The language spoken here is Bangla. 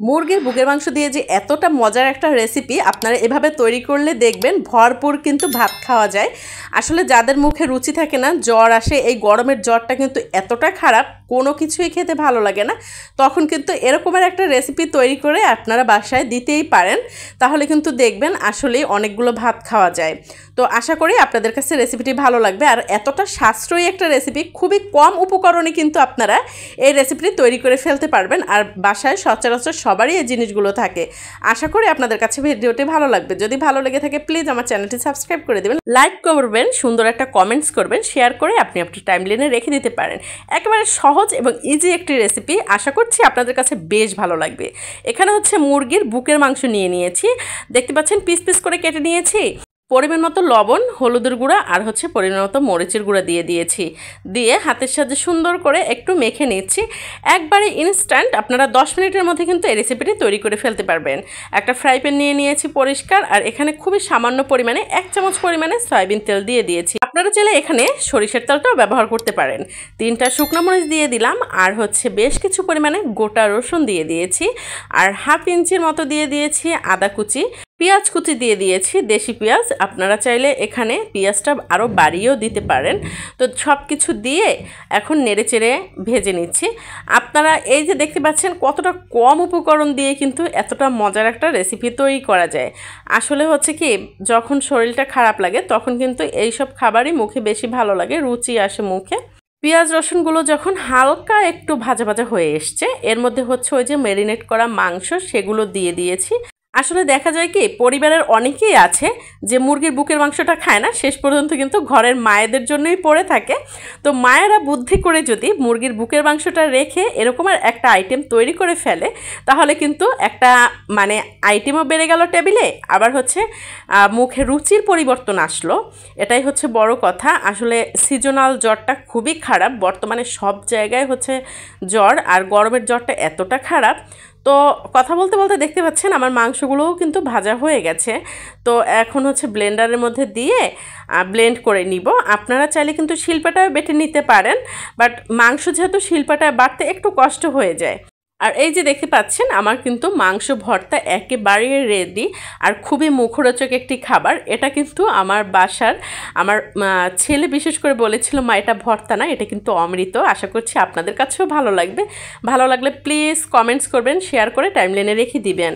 মুরগির বুকের মাংস দিয়ে যে এতটা মজার একটা রেসিপি আপনারা এভাবে তৈরি করলে দেখবেন ভরপুর কিন্তু ভাত খাওয়া যায়। আসলে যাদের মুখে রুচি থাকে না, জ্বর আসে, এই গরমের জ্বরটা কিন্তু এতটা খারাপ, কোনো কিছুই খেতে ভালো লাগে না, তখন কিন্তু এরকমের একটা রেসিপি তৈরি করে আপনারা বাসায় দিতেই পারেন। তাহলে কিন্তু দেখবেন আসলেই অনেকগুলো ভাত খাওয়া যায়। তো আশা করি আপনাদের কাছে রেসিপিটি ভালো লাগবে। আর এতটা সাশ্রয়ী একটা রেসিপি, খুবই কম উপকরণে কিন্তু আপনারা এই রেসিপিটি তৈরি করে ফেলতে পারবেন। আর বাসায় সচরাচর সবারই এই জিনিসগুলো থাকে। আশা করি আপনাদের কাছে ভিডিওটি ভালো লাগবে। যদি ভালো লেগে থাকে প্লিজ আমার চ্যানেলটি সাবস্ক্রাইব করে দেবেন, লাইক করবেন, সুন্দর একটা কমেন্টস করবেন, শেয়ার করে আপনি আপনার টাইমলাইনে রেখে দিতে পারেন। একেবারে সহজ এবং ইজি একটি রেসিপি, আশা করছি আপনাদের কাছে বেশ ভালো লাগবে। এখানে হচ্ছে মুরগির বুকের মাংস নিয়েছি, দেখতে পাচ্ছেন পিস পিস করে কেটে নিয়েছি। পরিমাণ মতো লবণ, হলুদের গুঁড়া আর হচ্ছে পরিমাণ মতো মরিচের গুঁড়া দিয়েছি। দিয়ে হাতের সাহায্যে সুন্দর করে একটু মেখে নিচ্ছি। একবারে ইনস্ট্যান্ট আপনারা 10 মিনিটের মধ্যে কিন্তু এই রেসিপিটি তৈরি করে ফেলতে পারবেন। একটা ফ্রাই প্যান নিয়েছি পরিষ্কার, আর এখানে খুবই সামান্য পরিমাণে 1 চামচ পরিমাণে সয়াবিন তেল দিয়েছি। আপনারা চাইলে এখানে সরিষার তেলটাও ব্যবহার করতে পারেন। 3টা শুকনো মরিচ দিয়ে দিলাম, আর হচ্ছে বেশ কিছু পরিমাণে গোটা রসুন দিয়েছি, আর 1/2 ইঞ্চির মতো দিয়েছি আদা কুচি, পেঁয়াজ কুচি দিয়েছি, দেশি পেঁয়াজ। আপনারা চাইলে এখানে পেঁয়াজটা আরও বাড়িয়েও দিতে পারেন। তো সব কিছু দিয়ে এখন নেড়েচেড়ে ভেজে নিচ্ছি। আপনারা এই যে দেখতে পাচ্ছেন কতটা কম উপকরণ দিয়ে কিন্তু এতটা মজার একটা রেসিপি তৈরি করা যায়। আসলে হচ্ছে কি, যখন শরীরটা খারাপ লাগে তখন কিন্তু এইসব খাবারই মুখে বেশি ভালো লাগে, রুচি আসে মুখে। পেঁয়াজ রসুনগুলো যখন হালকা একটু ভাজা ভাজা হয়ে এসছে, এর মধ্যে হচ্ছে ওই যে ম্যারিনেট করা মাংস, সেগুলো দিয়েছি। আসলে দেখা যায় কি, পরিবারের অনেকেই আছে যে মুরগির বুকের মাংসটা খায় না, শেষ পর্যন্ত কিন্তু ঘরের মায়েদের জন্যই পড়ে থাকে। তো মায়েরা বুদ্ধি করে যদি মুরগির বুকের মাংসটা রেখে এরকম একটা আইটেম তৈরি করে ফেলে, তাহলে কিন্তু একটা মানে আইটেমও বেড়ে গেল টেবিলে, আবার হচ্ছে মুখে রুচির পরিবর্তন আসলো। এটাই হচ্ছে বড় কথা। আসলে সিজনাল জ্বরটা খুবই খারাপ, বর্তমানে সব জায়গায় হচ্ছে জ্বর, আর গরমের জ্বরটা এতটা খারাপ। তো কথা বলতে বলতে দেখতে পাচ্ছেন আমার মাংসগুলোও কিন্তু ভাজা হয়ে গেছে। তো এখন হচ্ছে ব্লেন্ডারের মধ্যে দিয়ে ব্লেন্ড করে নিব। আপনারা চাইলে কিন্তু শিলপাটায় বেটে নিতে পারেন, বাট মাংস যেহেতু শিলপাটায় বাটতে একটু কষ্ট হয়ে যায়। আর এই যে দেখতে পাচ্ছেন আমার কিন্তু মাংস ভর্তা একেবারে রেডি, আর খুবই মুখরোচক একটি খাবার। এটা কিন্তু আমার বাসার আমার ছেলে বিশেষ করে বলেছিল, মা এটা ভর্তা না, এটা কিন্তু অমৃত। আশা করছি আপনাদের কাছেও ভালো লাগবে। ভালো লাগলে প্লিজ কমেন্টস করবেন, শেয়ার করে টাইমলাইনে রেখে দিবেন।